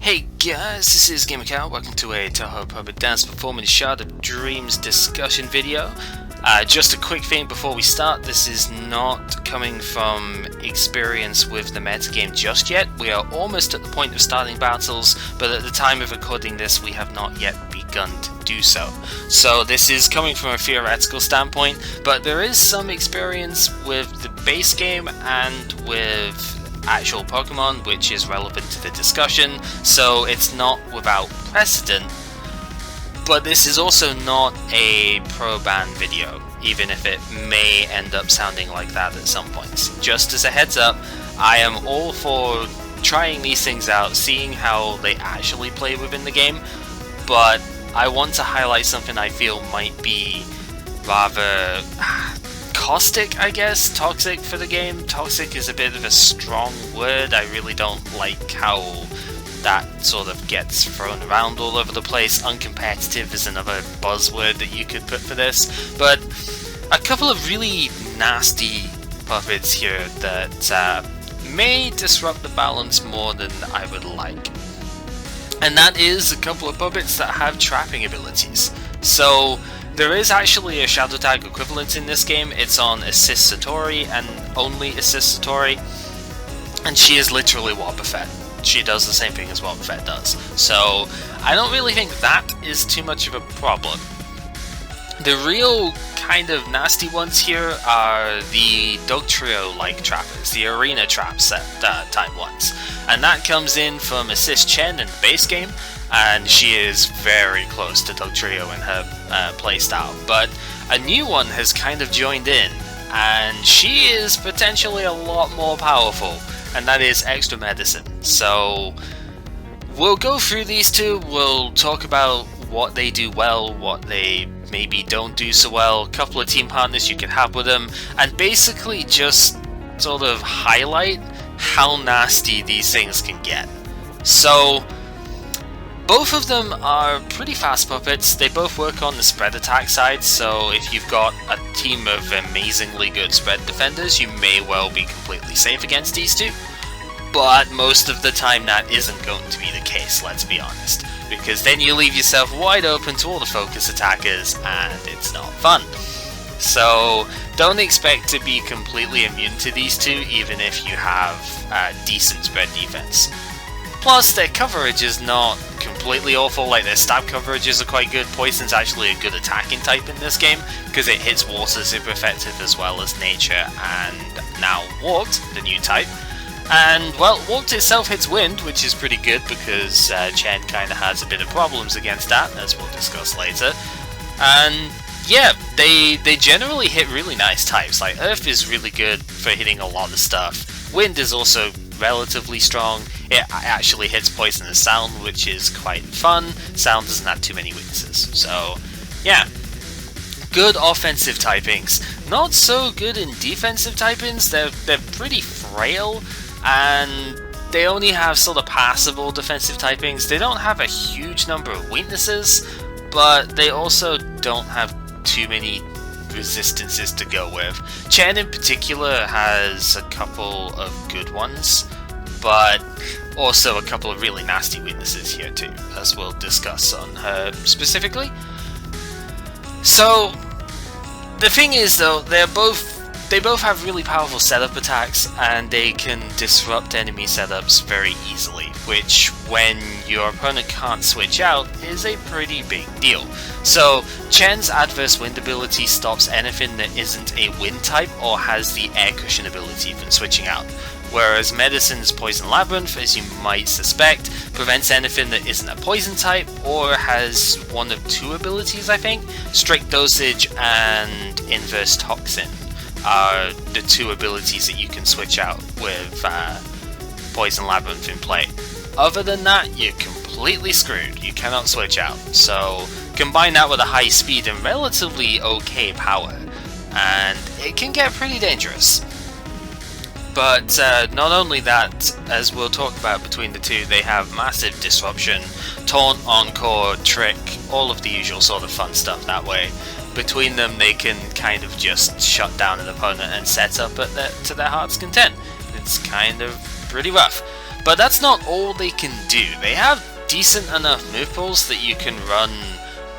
Hey guys, this is GamerCow. Welcome to a Toho Puppet Dance Performance Shard of Dreams discussion video. Just a quick thing before we start, this is not coming from experience with the metagame just yet. We are almost at the point of starting battles, but at the time of recording this we have not yet begun to do so. So this is coming from a theoretical standpoint, but there is some experience with the base game and with actual Pokemon, which is relevant to the discussion, so it's not without precedent. But this is also not a pro-ban video, even if it may end up sounding like that at some points. Just as a heads up, I am all for trying these things out, seeing how they actually play within the game, but I want to highlight something I feel might be rather caustic, I guess, toxic for the game. Toxic is a bit of a strong word. I really don't like how that sort of gets thrown around all over the place. Uncompetitive is another buzzword that you could put for this, but a couple of really nasty puppets here that may disrupt the balance more than I would like. And that is a couple of puppets that have trapping abilities. So there is actually a Shadow Tag equivalent in this game. It's on Assist Satori and only Assist Satori, and she is literally Wobbuffet. She does the same thing as Wobbuffet does. So I don't really think that is too much of a problem. The real kind of nasty ones here are the Dugtrio-like trappers, the arena traps type ones. And that comes in from Assist Chen in the base game, and she is very close to Dugtrio in her playstyle. But a new one has kind of joined in, and she is potentially a lot more powerful, and that is Extra Medicine. So we'll go through these two, we'll talk about what they do well, what they maybe don't do so well, a couple of team partners you can have with them, and basically just sort of highlight how nasty these things can get. So both of them are pretty fast puppets. They both work on the spread attack side, so if you've got a team of amazingly good spread defenders, you may well be completely safe against these two. But most of the time that isn't going to be the case, let's be honest, because then you leave yourself wide open to all the focus attackers and it's not fun. So don't expect to be completely immune to these two, even if you have decent spread defense. Plus their coverage is not completely awful, like their stab coverages are quite good. Poison's actually a good attacking type in this game, because it hits water super effective as well as nature, and now Warped, the new type. And, well, Warped itself hits wind, which is pretty good because Chen kind of has a bit of problems against that, as we'll discuss later. And yeah, they generally hit really nice types. Like, Earth is really good for hitting a lot of stuff. Wind is also relatively strong. It actually hits poison and sound, which is quite fun. Sound doesn't have too many weaknesses. So, yeah. Good offensive typings. Not so good in defensive typings. They're pretty frail, and they only have sort of passable defensive typings. They don't have a huge number of weaknesses, but they also don't have too many resistances to go with. Chen in particular has a couple of good ones, but also a couple of really nasty weaknesses here too, as we'll discuss on her specifically. So the thing is though, they both have really powerful setup attacks, and they can disrupt enemy setups very easily, which, when your opponent can't switch out, is a pretty big deal. So Chen's adverse wind ability stops anything that isn't a wind type or has the air cushion ability from switching out, whereas Medicine's Poison Labyrinth, as you might suspect, prevents anything that isn't a poison type or has one of two abilities, I think. Strict Dosage and Inverse Toxin are the two abilities that you can switch out with Poison Labyrinth in play. Other than that, you're completely screwed. You cannot switch out. So combine that with a high speed and relatively okay power, and it can get pretty dangerous. But not only that, as we'll talk about between the two, they have massive disruption, taunt, encore, trick, all of the usual sort of fun stuff that way. Between them, they can kind of just shut down an opponent and set up to their heart's content. It's kind of pretty rough. But that's not all they can do. They have decent enough move pools that you can run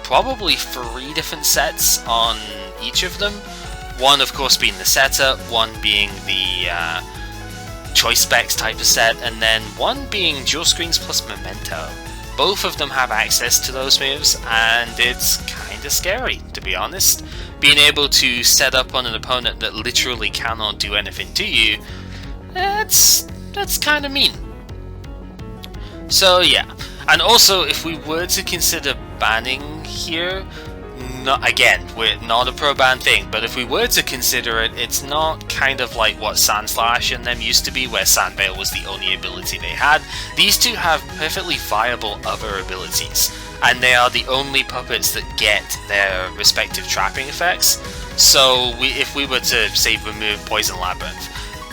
probably 3 different sets on each of them. One, of course, being the setup, one being the choice specs type of set, and then one being dual screens plus memento. Both of them have access to those moves, and it's kinda scary, to be honest. Being able to set up on an opponent that literally cannot do anything to you, that's kinda mean. So yeah, and also if we were to consider banning here, again, we're not a pro-ban thing, but if we were to consider it, it's not kind of like what Sandslash and them used to be, where Sandveil was the only ability they had. These two have perfectly viable other abilities, and they are the only puppets that get their respective trapping effects. So if we were to, say, remove Poison Labyrinth,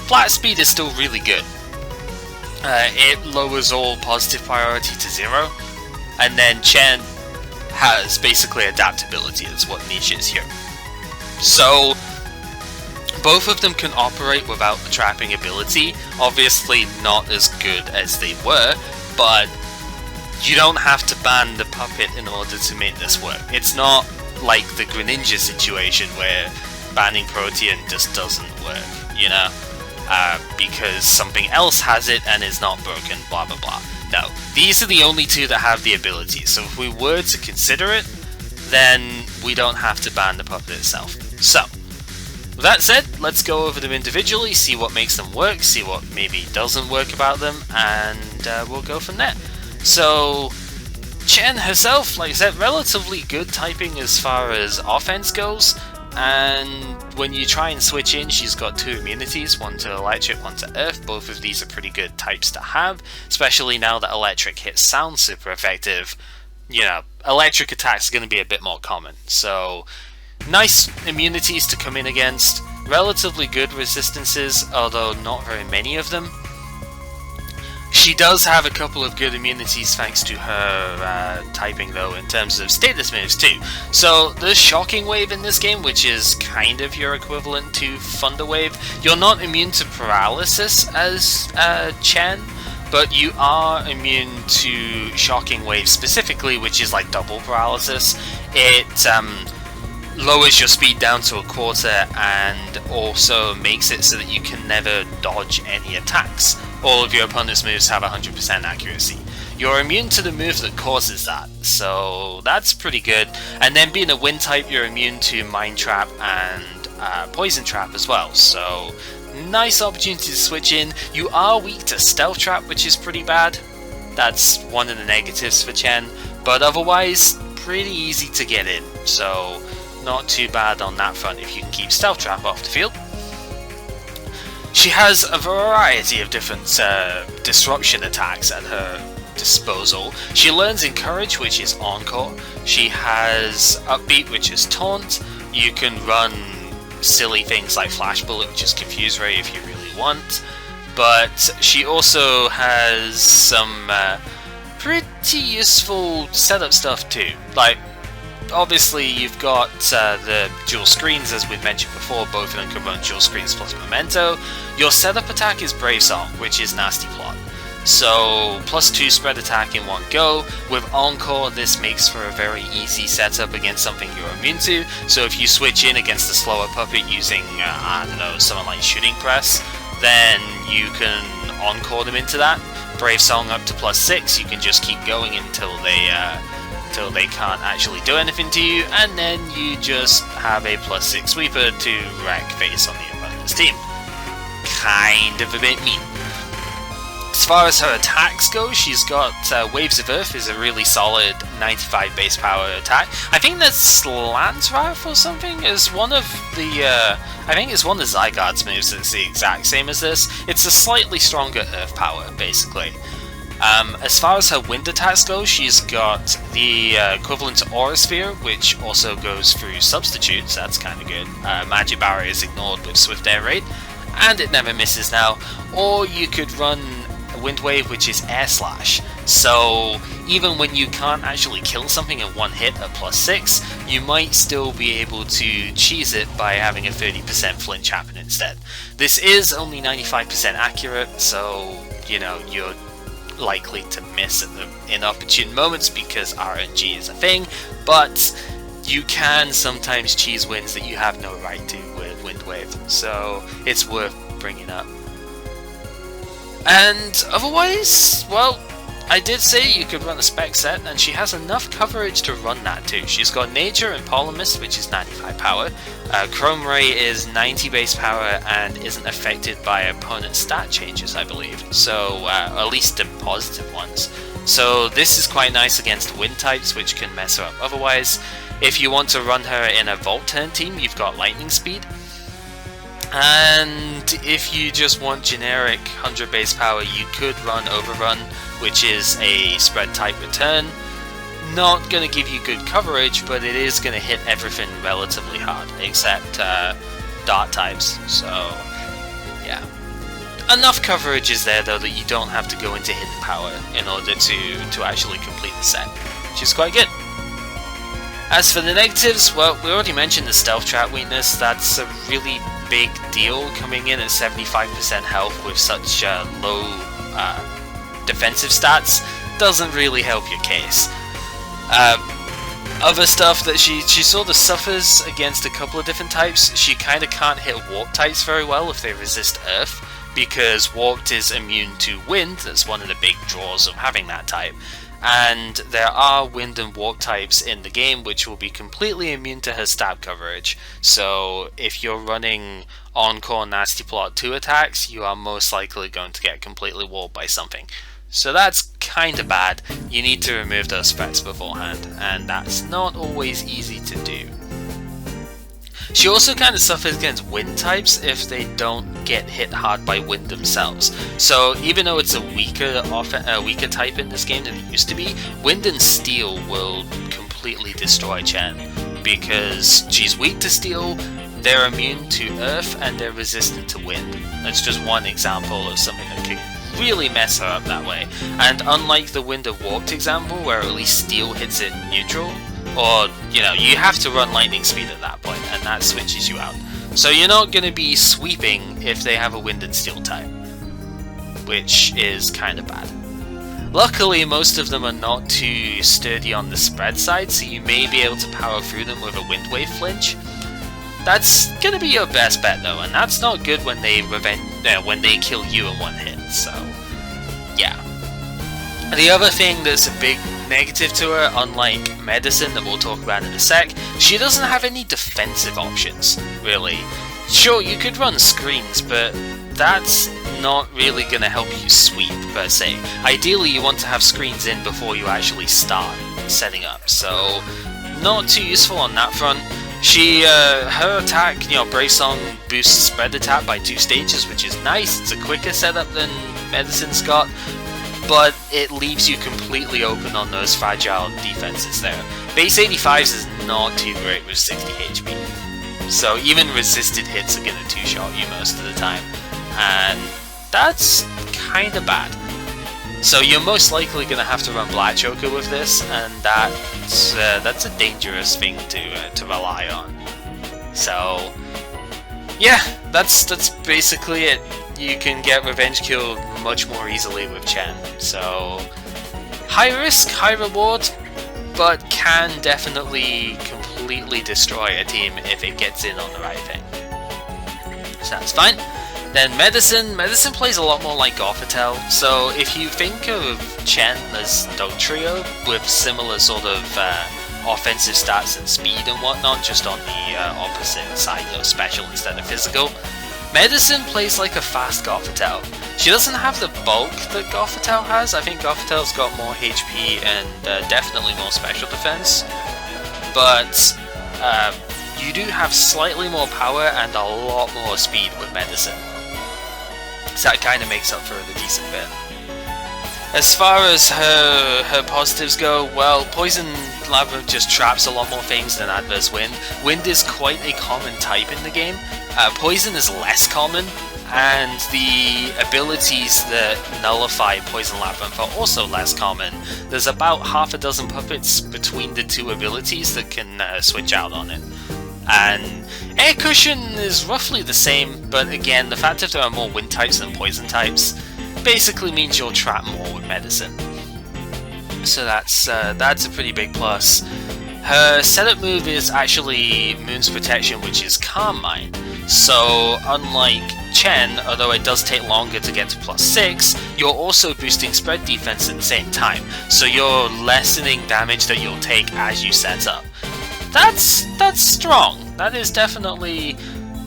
Flat Speed is still really good. It lowers all positive priority to 0, and then Chen has basically adaptability, is what niche is here. So both of them can operate without the trapping ability. Obviously not as good as they were, but you don't have to ban the puppet in order to make this work. It's not like the Greninja situation where banning Protean just doesn't work, you know? Because something else has it and is not broken, blah blah blah. No, these are the only two that have the ability, so if we were to consider it, then we don't have to ban the puppet itself. So, with that said, let's go over them individually, see what makes them work, see what maybe doesn't work about them, and we'll go from there. So, Chen herself, like I said, relatively good typing as far as offense goes, and when you try and switch in, she's got 2 immunities, one to electric, one to earth. Both of these are pretty good types to have, especially now that electric hits sound super effective. You know, electric attacks are going to be a bit more common, so nice immunities to come in against, relatively good resistances, although not very many of them. She does have a couple of good immunities thanks to her typing though, in terms of status moves too. So there's Shocking Wave in this game, which is kind of your equivalent to Thunder Wave. You're not immune to paralysis as Chen, but you are immune to Shocking Wave specifically, which is like double paralysis. It lowers your speed down to 1/4 and also makes it so that you can never dodge any attacks. All of your opponent's moves have 100% accuracy. You're immune to the move that causes that, so that's pretty good. And then being a wind type, you're immune to Mind Trap and Poison Trap as well, so nice opportunity to switch in. You are weak to Stealth Trap, which is pretty bad. That's one of the negatives for Chen, but otherwise pretty easy to get in, so not too bad on that front if you can keep Stealth Trap off the field. She has a variety of different disruption attacks at her disposal. She learns Encourage, which is Encore. She has Upbeat, which is Taunt. You can run silly things like Flash Bullet, which is Confuse Ray if you really want. But she also has some pretty useful setup stuff too. Like, obviously you've got the dual screens, as we've mentioned before. Both of them can run dual screens plus Memento. Your setup attack is Brave Song, which is Nasty Plot. So +2 spread attack in one go. With Encore, this makes for a very easy setup against something you're immune to. So if you switch in against a slower puppet using, I don't know, something like Shooting Press, then you can Encore them into that. Brave Song up to +6, you can just keep going until they can't actually do anything to you, and then you just have a +6 sweeper to wreck face on the opponent's team. Kind of a bit mean. As far as her attacks go, she's got Waves of Earth is a really solid 95 base power attack. I think that Slant Wrath or something is one of the, I think it's one of the Zygarde's moves that's the exact same as this. It's a slightly stronger Earth power, basically. As far as her wind attacks go, she's got the equivalent to Aura Sphere, which also goes through substitutes. That's kind of good. Magic Barrier is ignored with Swift Air Raid, and it never misses now. Or you could run Wind Wave, which is Air Slash. So even when you can't actually kill something in one hit at +6, you might still be able to cheese it by having a 30% flinch happen instead. This is only 95% accurate, so you know, you're likely to miss at the inopportune moments because RNG is a thing, but you can sometimes cheese wins that you have no right to with Wind Wave, so it's worth bringing up. And otherwise, well, I did say you could run a spec set, and she has enough coverage to run that too. She's got Nature and Polymus, which is 95 power. Chrome Ray is 90 base power and isn't affected by opponent stat changes, I believe. So, at least the positive ones. So this is quite nice against wind types, which can mess her up otherwise. If you want to run her in a Volt Turn team, you've got Lightning Speed. And if you just want generic 100 base power, you could run Overrun, which is a spread type return. Not going to give you good coverage, but it is going to hit everything relatively hard, except dart types, so yeah. Enough coverage is there though that you don't have to go into hidden power in order to actually complete the set, which is quite good. As for the negatives, well, we already mentioned the stealth trap weakness. That's a really big deal coming in at 75% health with such low defensive stats. Doesn't really help your case. Other stuff that she sort of suffers against a couple of different types. She kind of can't hit warp types very well if they resist earth, because warped is immune to wind. That's one of the big draws of having that type. And there are wind and warp types in the game which will be completely immune to her stab coverage. So if you're running Encore Nasty Plot 2 attacks, you are most likely going to get completely warped by something. So that's kind of bad. You need to remove those threats beforehand, and that's not always easy to do. She also kind of suffers against wind types if they don't get hit hard by wind themselves. So even though it's a weaker type in this game than it used to be, wind and steel will completely destroy Chen, because she's weak to steel, they're immune to earth, and they're resistant to wind. That's just one example of something that could really mess her up that way. And unlike the wind and warped example, where at least steel hits it neutral, or, you know, you have to run lightning speed at that point, and that switches you out. So you're not going to be sweeping if they have a wind and steel type, which is kind of bad. Luckily, most of them are not too sturdy on the spread side, so you may be able to power through them with a wind wave flinch. That's going to be your best bet though, and that's not good when they kill you in one hit, so yeah. The other thing that's a big negative to her, unlike Medicine that we'll talk about in a sec, she doesn't have any defensive options, really. Sure, you could run screens, but that's not really going to help you sweep, per se. Ideally, you want to have screens in before you actually start setting up, so not too useful on that front. Her attack, Brave Song boosts spread attack by 2 stages, which is nice. It's a quicker setup than Medicine's got, but it leaves you completely open on those fragile defenses there. Base 85s is not too great with 60 HP, so even resisted hits are going to 2-shot you most of the time, and that's kind of bad. So you're most likely going to have to run Black Choker with this, and that's a dangerous thing to rely on. So yeah, that's basically it. You can get revenge killed much more easily with Chen. So high risk, high reward, but can definitely completely destroy a team if it gets in on the right thing. So that's fine. Then Medicine plays a lot more like Gothitelle, so if you think of Chen as Dugtrio with similar sort of offensive stats and speed and whatnot, just on the opposite side of special instead of physical, Medicine plays like a fast Gothitelle. She doesn't have the bulk that Gothitelle has. I think Gothitelle's got more HP and definitely more special defense, but you do have slightly more power and a lot more speed with Medicine. So that kind of makes up for the decent bit. As far as her positives go, well, Poison Labyrinth just traps a lot more things than Adverse Wind. Wind is quite a common type in the game. Poison is less common, and the abilities that nullify Poison Labyrinth are also less common. There's about half a dozen puppets between the two abilities that can switch out on it. And Air Cushion is roughly the same, but again, the fact that there are more wind types than poison types basically means you'll trap more with medicine. So that's a pretty big plus. Her setup move is actually Moon's Protection, which is Calm Mind. So unlike Chen, although it does take longer to get to +6, you're also boosting spread defense at the same time. So you're lessening damage that you'll take as you set up. That's strong. That is definitely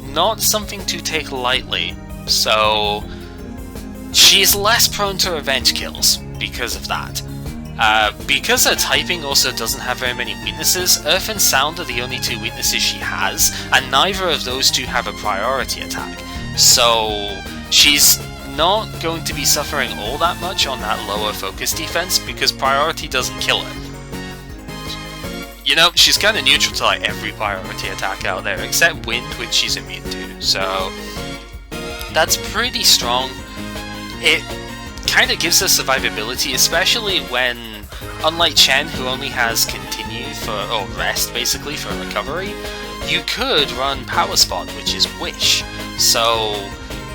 not something to take lightly. So she's less prone to revenge kills because of that. Because her typing also doesn't have very many weaknesses, Earth and Sound are the only two weaknesses she has, and neither of those two have a priority attack. So she's not going to be suffering all that much on that lower focus defense because priority doesn't kill her. You know, she's kind of neutral to like every priority attack out there, except Wind, which she's immune to. So that's pretty strong. It kind of gives her survivability, especially when, unlike Chen, who only has continue or rest basically for recovery, you could run Power Spot, which is Wish. So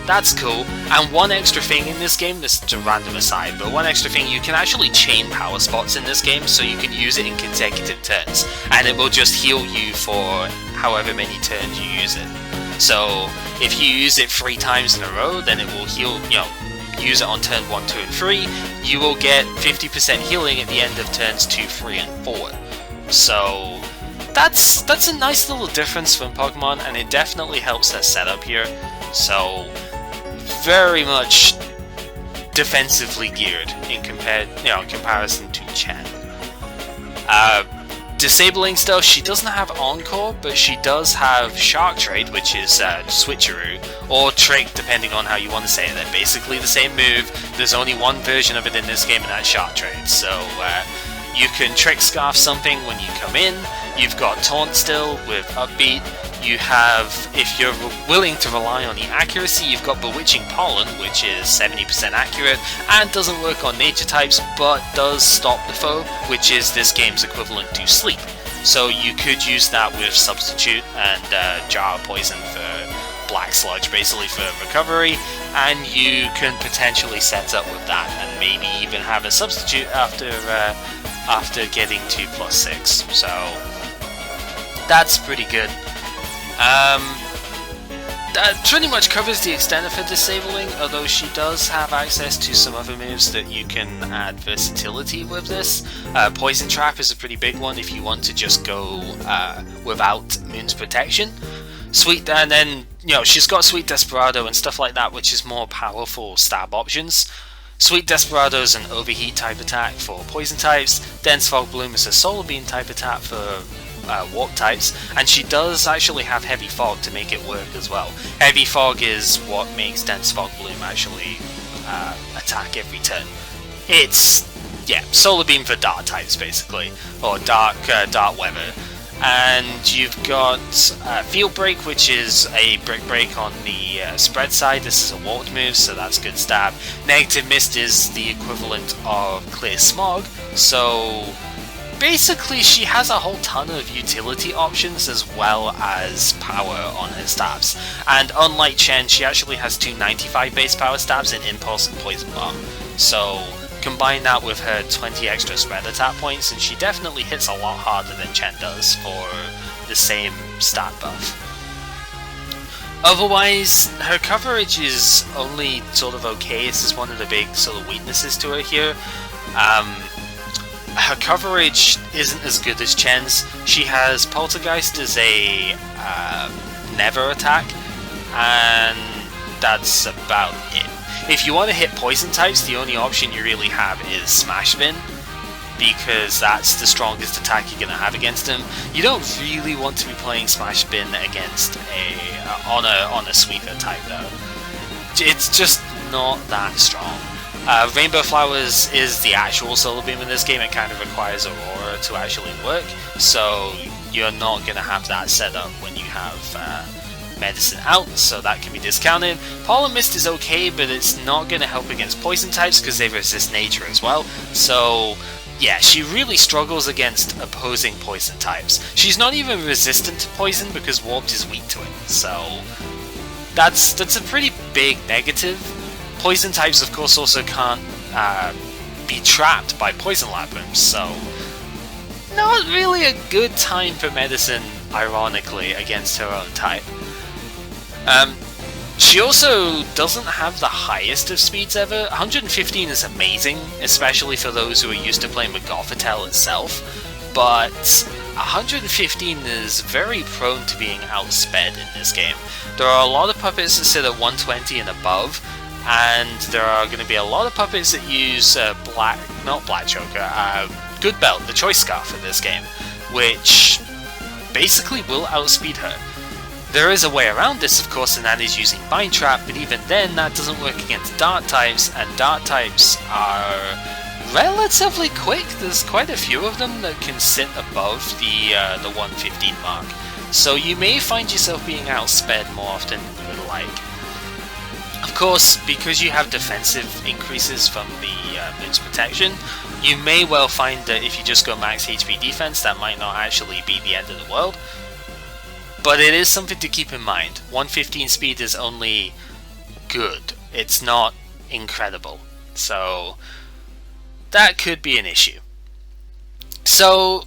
that's cool. And one extra thing in this game, this is a random aside, but one extra thing, you can actually chain Power Spots in this game, so you can use it in consecutive turns, and it will just heal you for however many turns you use it. So if you use it 3 times in a row, then it will heal, you know, use it on turn 1, 2, and 3, you will get 50% healing at the end of turns 2, 3, and 4. So that's a nice little difference from Pokemon, and it definitely helps their setup here. So very much defensively geared in comparison to Chen. Disabling stuff, she doesn't have Encore, but she does have Shark Trade, which is Switcheroo, or Trick, depending on how you want to say it. They're basically the same move, there's only one version of it in this game, and that's Shark Trade. So you can Trick Scarf something when you come in, you've got Taunt still with Upbeat, you have, if you're willing to rely on the accuracy, you've got Bewitching Pollen, which is 70% accurate, and doesn't work on nature types, but does stop the foe, which is this game's equivalent to Sleep. So you could use that with Substitute and Jar of Poison for Black Sludge, basically for recovery, and you can potentially set up with that, and maybe even have a Substitute after getting to +6. So that's pretty good. That pretty much covers the extent of her disabling, although she does have access to some other moves that you can add versatility with this. Poison Trap is a pretty big one if you want to just go without Moon's Protection. And then, you know, she's got Sweet Desperado and stuff like that, which is more powerful stab options. Sweet Desperado is an Overheat type attack for poison types, Dense Fog Bloom is a Solar Beam type attack for warp types, and she does actually have Heavy Fog to make it work as well. Heavy Fog is what makes Dense Fog Bloom actually attack every turn. It's, yeah, Solar Beam for Dark types basically, or Dark Weather. And you've got Field Break, which is a Brick Break on the spread side. This is a warped move, so that's good stab. Negative Mist is the equivalent of Clear Smog, so basically she has a whole ton of utility options as well as power on her stabs. And unlike Chen, she actually has 2 95 base power stabs in Impulse and Poison Bomb. So combine that with her 20 extra spread attack points, and she definitely hits a lot harder than Chen does for the same stat buff. Otherwise, her coverage is only sort of okay. This is one of the big sort of weaknesses to her here. Her coverage isn't as good as Chen's. She has Poltergeist as a never attack, and that's about it. If you want to hit poison types, the only option you really have is Smash Spin, because that's the strongest attack you're going to have against him. You don't really want to be playing Smash Spin against on a sweeper type though. It's just not that strong. Rainbow Flowers is the actual Solar Beam in this game. It kind of requires Aurora to actually work, so you're not going to have that set up when you have Medicine out, so that can be discounted. Pollen Mist is okay, but it's not going to help against poison types because they resist nature as well. So yeah, she really struggles against opposing poison types. She's not even resistant to poison because Warped is weak to it. So that's a pretty big negative. Poison types, of course, also can't be trapped by poison lab rooms, so not really a good time for Medicine, ironically, against her own type. She also doesn't have the highest of speeds ever. 115 is amazing, especially for those who are used to playing with Gothitelle itself, but 115 is very prone to being outsped in this game. There are a lot of puppets that sit at 120 and above, and there are going to be a lot of puppets that use Good Belt, the Choice Scarf in this game, which basically will outspeed her. There is a way around this, of course, and that is using Bind Trap, but even then that doesn't work against Dart types, and Dart types are relatively quick. There's quite a few of them that can sit above the 115 mark. So you may find yourself being outsped more often than you would like. Of course, because you have defensive increases from the Moon's protection, you may well find that if you just go max HP defense, that might not actually be the end of the world. But it is something to keep in mind. 115 speed is only good. It's not incredible. So that could be an issue. So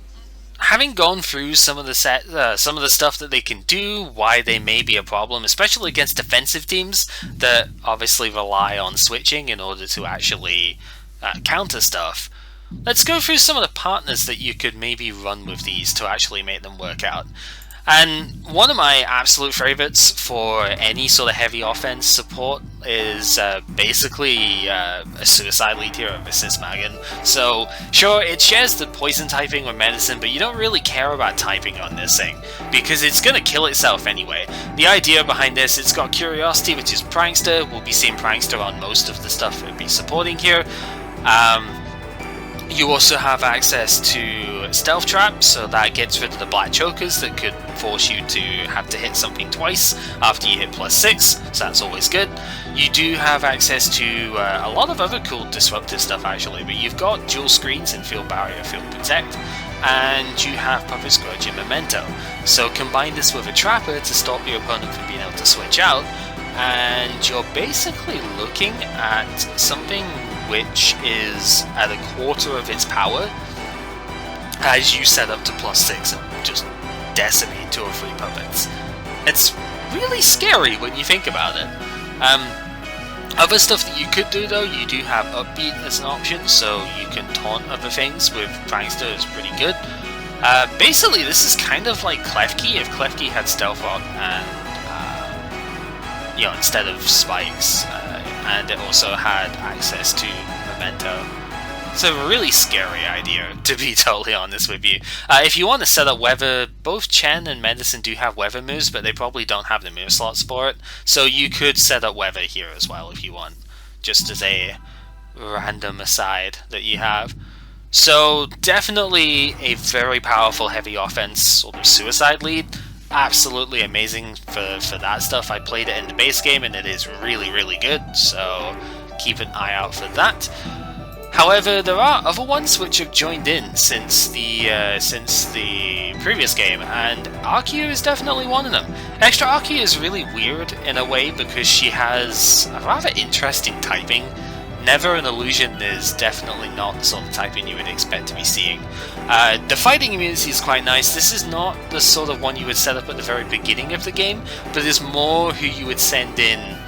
having gone through some of the stuff that they can do, why they may be a problem, especially against defensive teams that obviously rely on switching in order to actually counter stuff, let's go through some of the partners that you could maybe run with these to actually make them work out. And one of my absolute favorites for any sort of heavy offense support is basically a Suicide Lead here of Assist Magan. So sure, it shares the poison typing with Medicine, but you don't really care about typing on this thing, because it's going to kill itself anyway. The idea behind this, it's got Curiosity, which is Prankster. We'll be seeing Prankster on most of the stuff we'll be supporting here. You also have access to Stealth Trap, so that gets rid of the black chokers that could force you to have to hit something twice after you hit +6, so that's always good. You do have access to a lot of other cool disruptive stuff actually, but you've got dual screens in Field Barrier, Field Protect, and you have Puppet Scourge and Memento. So combine this with a Trapper to stop your opponent from being able to switch out, and you're basically looking at something which is at a quarter of its power as you set up to +6 and just decimate 2 or 3 puppets. It's really scary when you think about it. Other stuff that you could do though, you do have Upbeat as an option, so you can taunt other things with Prankster. Is pretty good. Basically this is kind of like Klefki if Klefki had Stealth Rock and instead of spikes, and it also had access to Memento. It's a really scary idea, to be totally honest with you. If you want to set up weather, both Chen and Medicine do have weather moves, but they probably don't have the move slots for it, so you could set up weather here as well if you want, just as a random aside that you have. So definitely a very powerful heavy offense sort of Suicide Lead. Absolutely amazing for that stuff. I played it in the base game and it is really, really good, so keep an eye out for that. However, there are other ones which have joined in since the previous game, and Arceus is definitely one of them. Extra Arceus is really weird in a way because she has a rather interesting typing. Never an Illusion is definitely not the sort of typing you would expect to be seeing. The fighting immunity is quite nice. This is not the sort of one you would set up at the very beginning of the game, but is more who you would send in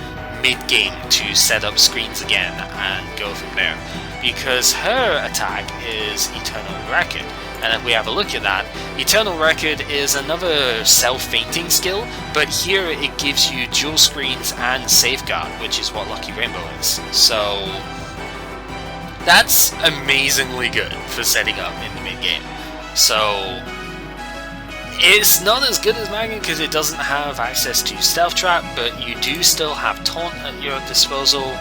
mid-game to set up screens again and go from there. Because her attack is Eternal Record. And if we have a look at that, Eternal Record is another self-fainting skill, but here it gives you dual screens and Safeguard, which is what Lucky Rainbow is. So that's amazingly good for setting up in the mid-game. So it's not as good as Magnum because it doesn't have access to Stealth Trap, but you do still have Taunt at your disposal.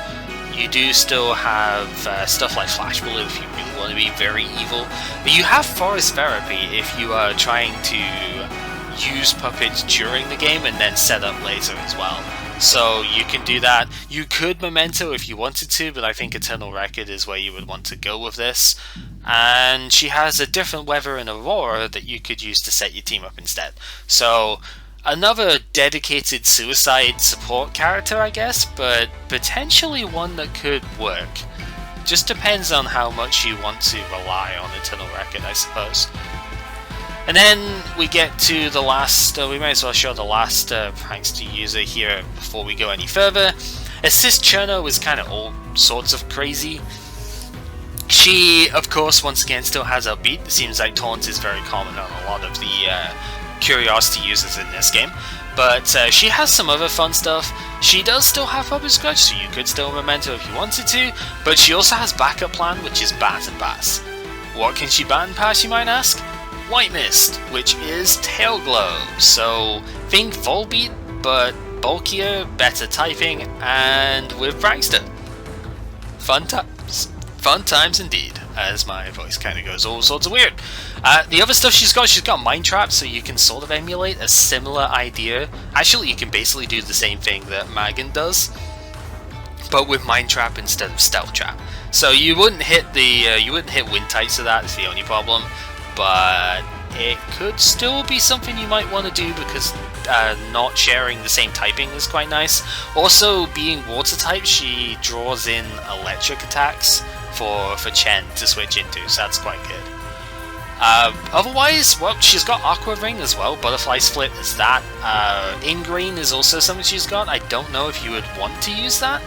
You do still have stuff like Flash Bullet if you really want to be very evil. But you have Forest Therapy if you are trying to use puppets during the game and then set up later as well. So you can do that. You could Memento if you wanted to, but I think Eternal Record is where you would want to go with this. And she has a different weather in Aurora that you could use to set your team up instead. So another dedicated suicide support character, I guess, but potentially one that could work. Just depends on how much you want to rely on Eternal Record, I suppose. And then we get to the last, we might as well show the last prankster user here before we go any further. Assist Cherno is kind of all sorts of crazy. She, of course, once again still has her beat. It seems like taunt is very common on a lot of the Curiosity users in this game. But she has some other fun stuff. She does still have Public Scratch, so you could still Memento if you wanted to, but she also has backup plan, which is Bat and Bass. What can she bat and pass, you might ask? White Mist, which is Tail Glow. So think full beat, but bulkier, better typing, and with prankster. Fun times. Fun times indeed, as my voice kind of goes all sorts of weird. The other stuff she's got Mind Trap, so you can sort of emulate a similar idea. Actually, you can basically do the same thing that Magan does, but with Mind Trap instead of Stealth Trap. So you wouldn't hit the Wind Tights of that, is the only problem, but it could still be something you might want to do because not sharing the same typing is quite nice. Also, being water type, she draws in electric attacks for Chen to switch into, so that's quite good. Otherwise, well, she's got Aqua Ring as well. Butterfly Split is that. Ingrain is also something she's got. I don't know if you would want to use that,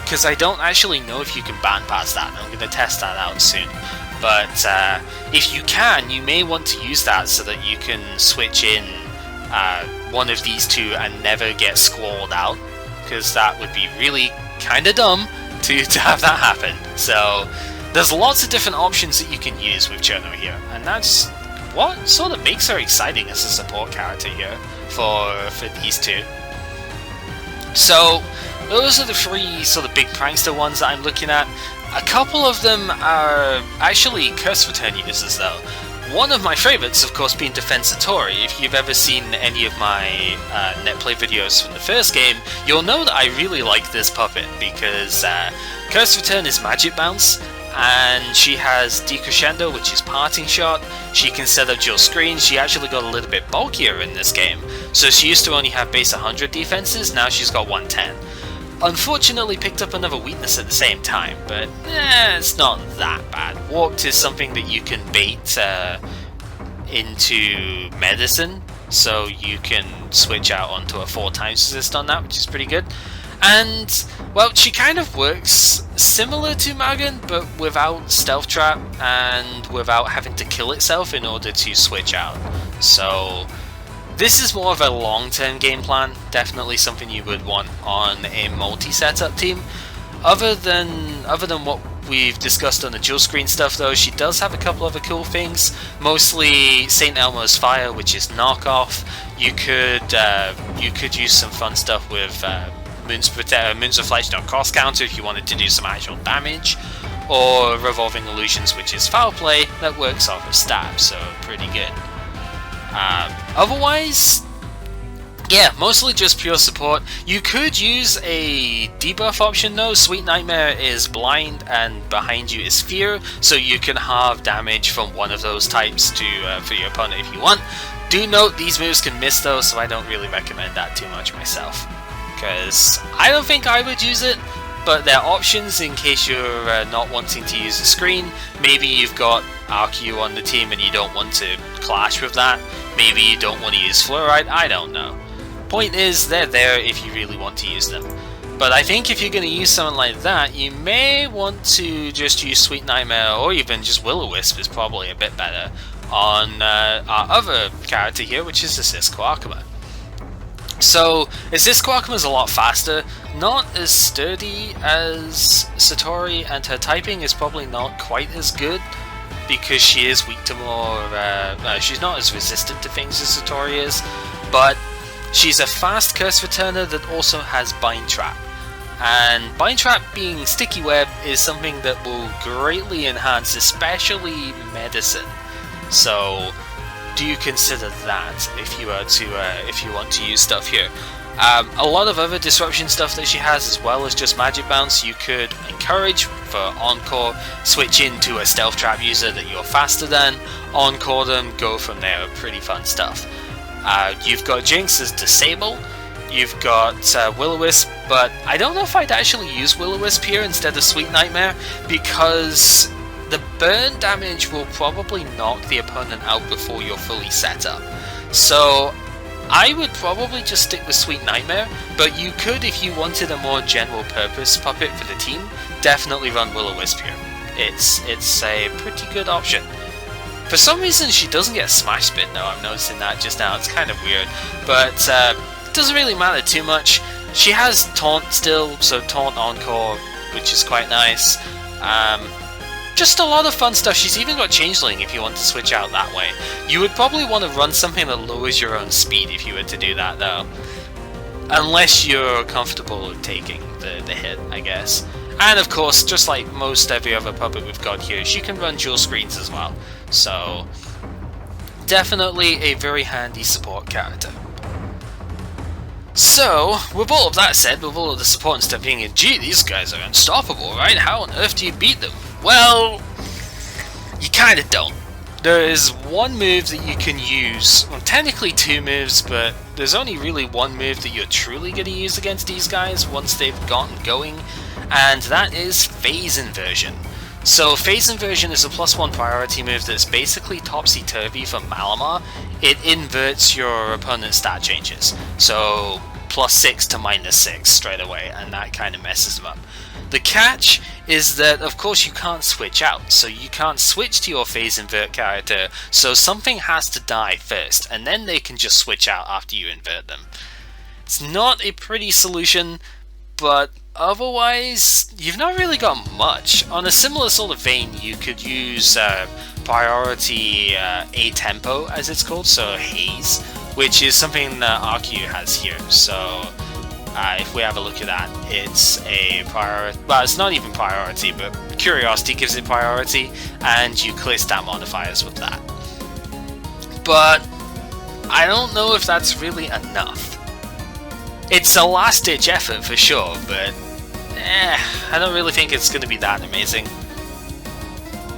because I don't actually know if you can ban pass that. I'm going to test that out soon. But if you can, you may want to use that so that you can switch in one of these two and never get squalled out, because that would be really kind of dumb to have that happen. So there's lots of different options that you can use with Cherno here, and that's what sort of makes her exciting as a support character here for these two. So those are the three sort of big prankster ones that I'm looking at. A couple of them are actually Curse Return users though. One of my favourites, of course, being Defensatori. If you've ever seen any of my netplay videos from the first game, you'll know that I really like this puppet because Curse Return is Magic Bounce, and she has Decrescendo, which is Parting Shot. She can set up dual screens. She actually got a little bit bulkier in this game. So she used to only have base 100 defenses, now she's got 110. Unfortunately picked up another weakness at the same time, but it's not that bad. Warped is something that you can bait into Medicine, so you can switch out onto a 4x resist on that, which is pretty good. And, well, she kind of works similar to Magan, but without Stealth Trap and without having to kill itself in order to switch out. So this is more of a long-term game plan, definitely something you would want on a multi-setup team. Other than what we've discussed on the dual screen stuff though, she does have a couple other cool things, mostly St. Elmo's Fire, which is knockoff. You could use some fun stuff with Moon's Reflection or Cross Counter if you wanted to do some actual damage, or Revolving Illusions, which is Foul Play, that works off of Stab, so pretty good. Otherwise, yeah, mostly just pure support. You could use a debuff option though. Sweet Nightmare is blind and behind you is fear, so you can halve damage from one of those types to for your opponent if you want. Do note these moves can miss though, so I don't really recommend that too much myself, because I don't think I would use it, but there are options in case you're not wanting to use a screen. Maybe you've got RQ on the team and you don't want to clash with that. Maybe you don't want to use Fluoride, I don't know. Point is, they're there if you really want to use them. But I think if you're going to use something like that, you may want to just use Sweet Nightmare, or even just Will-O-Wisp is probably a bit better, on our other character here, which is Assist Koakuma. So, Assist Koakuma is a lot faster, not as sturdy as Satori, and her typing is probably not quite as good, because she is weak to more, she's not as resistant to things as Satori is, but she's a fast Curse Returner that also has Bind Trap. And Bind Trap being Sticky Web is something that will greatly enhance, especially Medicine. So do consider that if you were to, if you want to use stuff here. A lot of other disruption stuff that she has, as well as just Magic Bounce. You could encourage for Encore, switch into a Stealth Trap user that you're faster than, Encore them, go from there, pretty fun stuff. You've got Jinx as Disable, you've got Will-O-Wisp, but I don't know if I'd actually use Will-O-Wisp here instead of Sweet Nightmare, because the burn damage will probably knock the opponent out before you're fully set up. So I would probably just stick with Sweet Nightmare, but you could, if you wanted a more general purpose puppet for the team, definitely run Will-O-Wisp here. It's a pretty good option. For some reason she doesn't get Smash Spin though, I'm noticing that just now, it's kind of weird, but it doesn't really matter too much. She has Taunt still, so Taunt Encore, which is quite nice. Just a lot of fun stuff. She's even got Changeling if you want to switch out that way. You would probably want to run something that lowers your own speed if you were to do that though. Unless you're comfortable taking the hit, I guess. And of course, just like most every other puppet we've got here, she can run dual screens as well. So, definitely a very handy support character. So, with all of that said, with all of the support and stuff being in, gee, these guys are unstoppable, right? How on earth do you beat them? Well, you kinda don't. There is one move that you can use, well, technically two moves, but there's only really one move that you're truly going to use against these guys once they've gotten going, and that is Phase Inversion. So Phase Inversion is a +1 priority move that's basically topsy-turvy for Malamar. It inverts your opponent's stat changes, so +6 to -6 straight away, and that kind of messes them up. The catch is that, of course, you can't switch out, so you can't switch to your Phase Invert character, so something has to die first, and then they can just switch out after you invert them. It's not a pretty solution, but otherwise, you've not really got much. On a similar sort of vein, you could use priority A-Tempo, as it's called, so Haze, which is something that RQ has here, so if we have a look at that, it's a priority, well, it's not even priority, but Curiosity gives it priority, and you clear stat modifiers with that. But I don't know if that's really enough. It's a last-ditch effort for sure, but I don't really think it's going to be that amazing.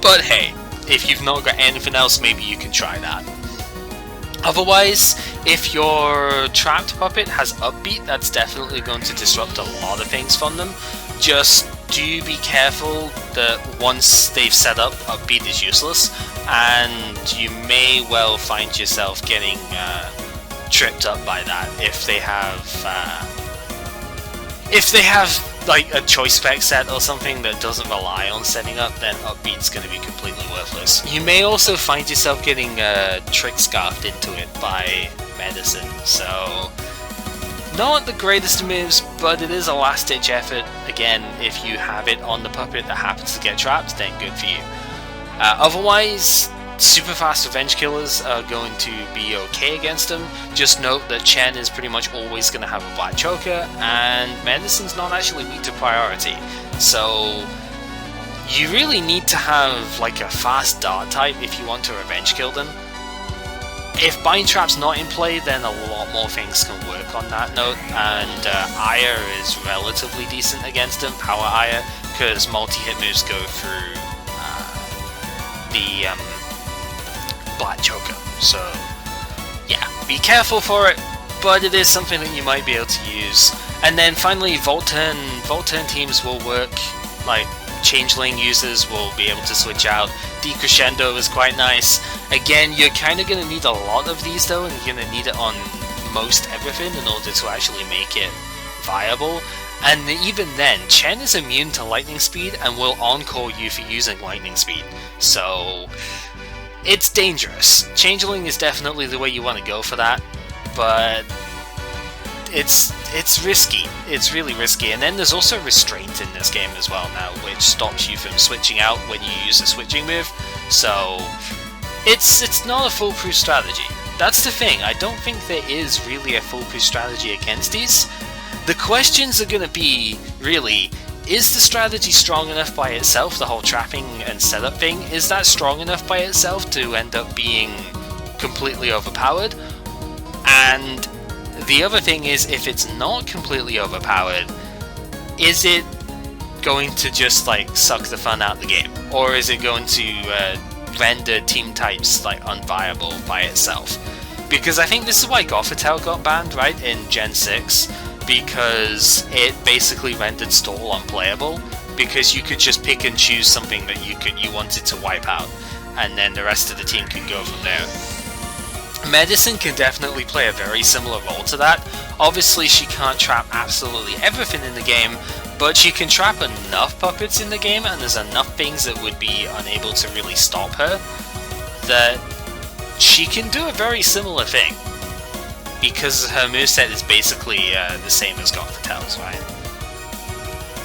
But hey, if you've not got anything else, maybe you can try that. Otherwise, if your trapped puppet has upbeat, that's definitely going to disrupt a lot of things from them. Just do be careful that once they've set up, upbeat is useless, and you may well find yourself getting tripped up by that if they have like a choice spec set or something that doesn't rely on setting up, then upbeat's going to be completely worthless. You may also find yourself getting trick scarfed into it by medicine, so not the greatest of moves, but it is a last ditch effort. Again, if you have it on the puppet that happens to get trapped, then good for you. Otherwise, super fast revenge killers are going to be okay against them. Just note that Chen is pretty much always going to have a black choker, and medicine's not actually weak to priority. So you really need to have like a fast dart type if you want to revenge kill them. If Bind Trap's not in play, then a lot more things can work on that note, and Ire is relatively decent against them, Power Ire, because multi-hit moves go through the Black Choker. So yeah, be careful for it, but it is something that you might be able to use. And then finally, Volt Turn teams will work, like Changeling users will be able to switch out. Decrescendo is quite nice. Again, you're kind of going to need a lot of these though, and you're going to need it on most everything in order to actually make it viable. And even then, Chen is immune to lightning speed and will encore you for using lightning speed. So it's dangerous. Changeling is definitely the way you want to go for that, but it's risky. It's really risky. And then there's also restraint in this game as well now, which stops you from switching out when you use a switching move. So it's not a foolproof strategy. That's the thing. I don't think there is really a foolproof strategy against these. The questions are going to be, really, is the strategy strong enough by itself, the whole trapping and setup thing? Is that strong enough by itself to end up being completely overpowered? And the other thing is, if it's not completely overpowered, is it going to just like suck the fun out of the game? Or is it going to render team types like unviable by itself? because I think this is why Gothitelle got banned, right, in Gen 6, because it basically rendered Stall unplayable, because you could just pick and choose something that you wanted to wipe out, and then the rest of the team can go from there. Medicine can definitely play a very similar role to that. Obviously she can't trap absolutely everything in the game, but she can trap enough puppets in the game, and there's enough things that would be unable to really stop her, that she can do a very similar thing, because her moveset is basically the same as Gothitelle's, right?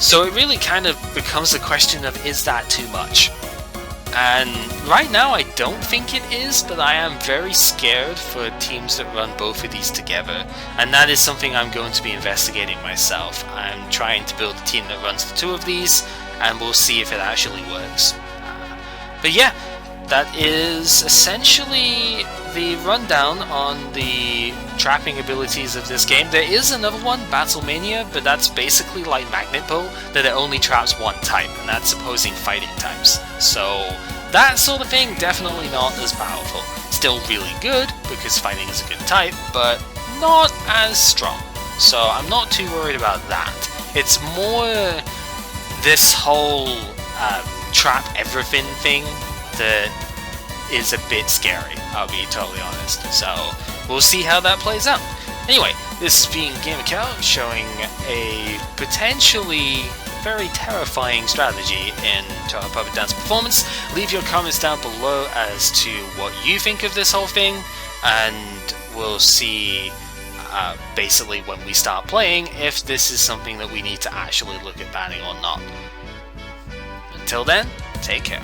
So it really kind of becomes a question of, is that too much? And right now I don't think it is, but I am very scared for teams that run both of these together, and that is something I'm going to be investigating myself. I'm trying to build a team that runs the two of these, and we'll see if it actually works. But yeah, that is essentially the rundown on the trapping abilities of this game. There is another one, Battle Mania, but that's basically like Magnet Pull, that it only traps one type, and that's opposing fighting types. So that sort of thing, definitely not as powerful. Still really good, because fighting is a good type, but not as strong. So I'm not too worried about that. It's more this whole trap everything thing that is a bit scary, I'll be totally honest. So we'll see how that plays out. Anyway, this has been GamerCow showing a potentially very terrifying strategy in Tower Puppet Dance Performance. Leave your comments down below as to what you think of this whole thing, and we'll see basically when we start playing if this is something that we need to actually look at banning or not. Until then, take care.